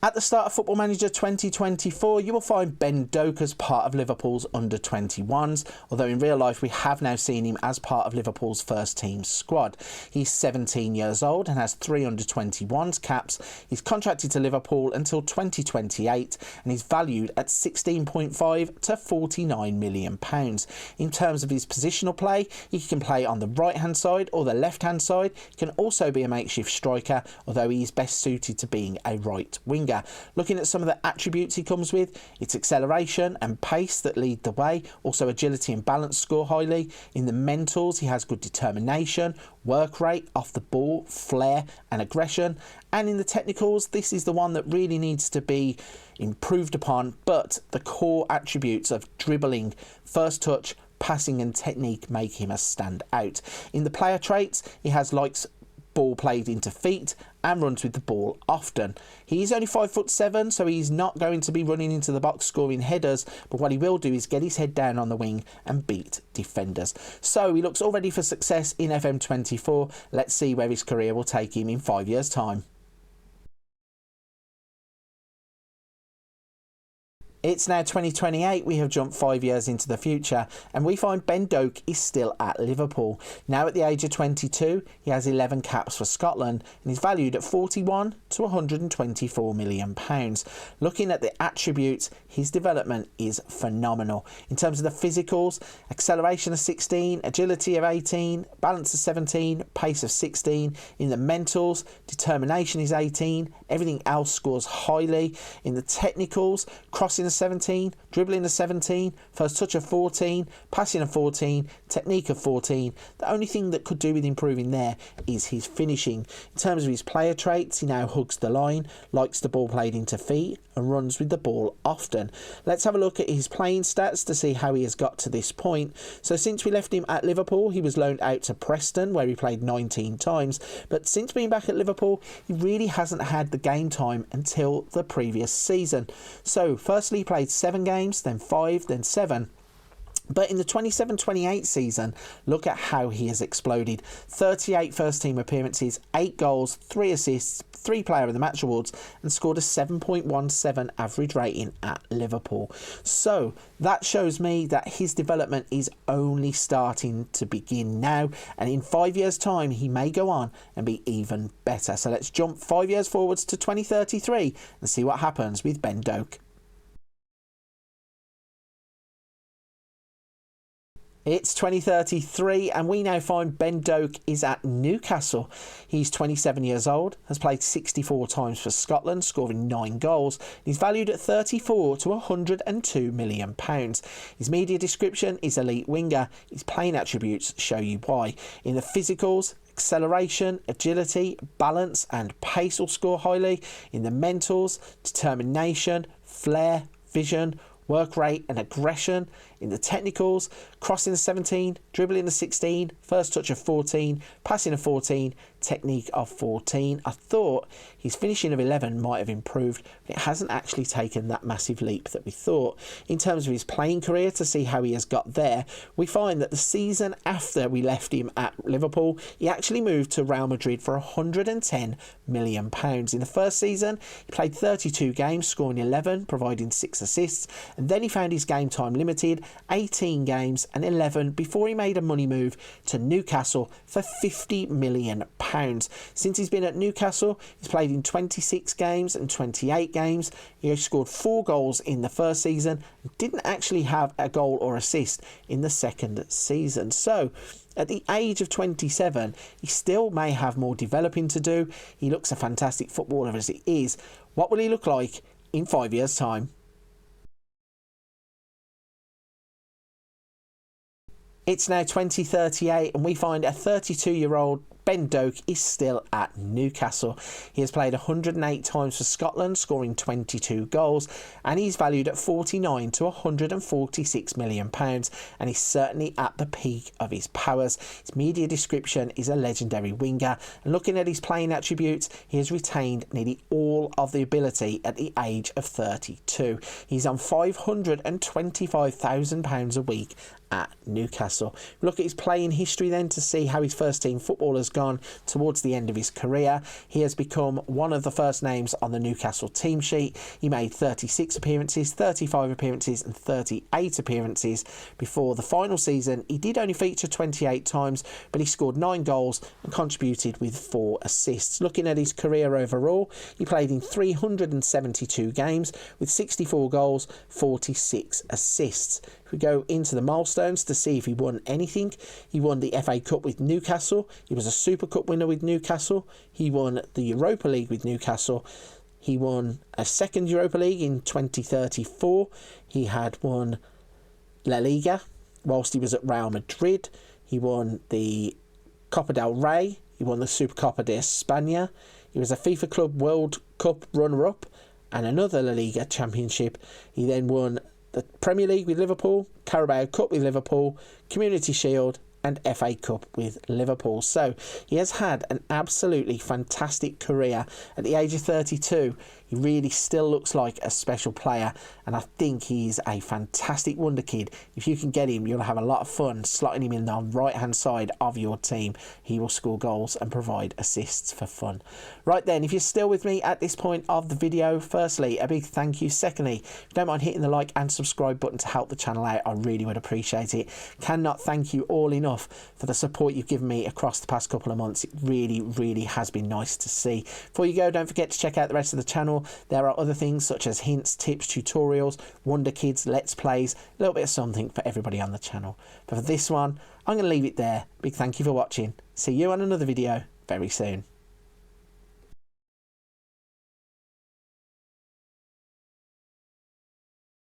At the start of Football Manager 2024, you will find Ben Doak as part of Liverpool's under-21s, although in real life we have now seen him as part of Liverpool's first team squad. He's 17 years old and has 3 under-21s caps. He's contracted to Liverpool until 2028 and he's valued at £16.5 to £49 million. In terms of his positional play, he can play on the right-hand side or the left-hand side. He can also be a makeshift striker, although he is best suited to being a right winger. Looking at some of the attributes he comes with, it's acceleration and pace that lead the way, also agility and balance score highly. In the mentals, he has good determination, work rate, off the ball, flair and aggression. And in the technicals, this is the one that really needs to be improved upon, but the core attributes of dribbling, first touch, passing and technique make him a standout. In the player traits, he has likes ball played into feet and runs with the ball often. He's only 5'7", so he's not going to be running into the box scoring headers, but what he will do is get his head down on the wing and beat defenders. So he looks all ready for success in FM24. Let's see where his career will take him in 5 years' time. It's now 2028, we have jumped 5 years into the future, and we find Ben Doak is still at Liverpool. Now at the age of 22, he has 11 caps for Scotland, and he's valued at £41 to £124 million. Looking at the attributes, his development is phenomenal. In terms of the physicals, acceleration of 16, agility of 18, balance of 17, pace of 16. In the mentals, determination is 18, everything else scores highly. In the technicals, crossing 17, dribbling a 17, first touch of 14, passing a 14, technique of 14. The only thing that could do with improving there is his finishing. In terms of his player traits, he now hugs the line, likes the ball played into feet and runs with the ball often. Let's have a look at his playing stats to see how he has got to this point. So since we left him at Liverpool, he was loaned out to Preston where he played 19 times, but since being back at Liverpool, he really hasn't had the game time until the previous season. So firstly, he played 7 games, then 5, then 7. But in the 27-28 season, look at how he has exploded. 38 first-team appearances, 8 goals, 3 assists, 3 Player of the Match awards, and scored a 7.17 average rating at Liverpool. So that shows me that his development is only starting to begin now, and in 5 years' time, he may go on and be even better. So let's jump 5 years forwards to 2033 and see what happens with Ben Doak. It's 2033 and we now find Ben Doak is at Newcastle. He's 27 years old, has played 64 times for Scotland, scoring 9 goals. He's valued at £34 to £102 million. His media description is elite winger. His playing attributes show you why. In the physicals, acceleration, agility, balance and pace will score highly. In the mentals, determination, flair, vision, work rate and aggression. In the technicals, crossing the 17, dribbling the 16, first touch of 14, passing of 14, technique of 14. I thought his finishing of 11 might have improved, but it hasn't actually taken that massive leap that we thought. In terms of his playing career, to see how he has got there, we find that the season after we left him at Liverpool, he actually moved to Real Madrid for £110 million. In the first season, he played 32 games, scoring 11, providing 6 assists, and then he found his game time limited, 18 games and 11 before he made a money move to Newcastle for £50 million. Since he's been at Newcastle, he's played in 26 games and 28 games. He scored 4 goals in the first season and didn't actually have a goal or assist in the second season. So at the age of 27, he still may have more developing to do. He looks a fantastic footballer as he is. What will he look like in 5 years' time? It's now 2038 and we find a 32-year-old Ben Doak is still at Newcastle. He has played 108 times for Scotland, scoring 22 goals, and he's valued at £49 to £146 million, and he's certainly at the peak of his powers. His media description is a legendary winger, and looking at his playing attributes, he has retained nearly all of the ability at the age of 32. He's on £525,000 a week at Newcastle. Look at his playing history then to see how his first team football has gone towards the end of his career. He has become one of the first names on the Newcastle team sheet. He made 36 appearances, 35 appearances and 38 appearances before the final season. He did only feature 28 times, but he scored 9 goals and contributed with 4 assists. Looking at his career overall, he played in 372 games with 64 goals, 46 assists. If we go into the milestones to see if he won anything, he won the FA Cup with Newcastle. He was a Super Cup winner with Newcastle. He won the Europa League with Newcastle. He won a second Europa League in 2034. He had won La Liga whilst he was at Real Madrid. He won the Copa del Rey. He won the Supercopa de España. He was a FIFA Club World Cup runner-up and another La Liga championship. He then won the Premier League with Liverpool, Carabao Cup with Liverpool, Community Shield and FA Cup with Liverpool. So he has had an absolutely fantastic career. At the age of 32, he really still looks like a special player, and I think he's a fantastic wonder kid. If you can get him, you'll have a lot of fun slotting him in the right hand side of your team. He will score goals and provide assists for fun. Right then, if you're still with me at this point of the video, firstly, a big thank you. Secondly, if you don't mind hitting the like and subscribe button to help the channel out, I really would appreciate it. Cannot thank you all enough for the support you've given me across the past couple of months. It really has been nice to see. Before you go, don't forget to check out the rest of the channel. There are other things such as hints, tips, tutorials, wonder kids, let's plays, a little bit of something for everybody on the channel. But for this one, I'm going to leave it there. Big thank you for watching. See you on another video very soon.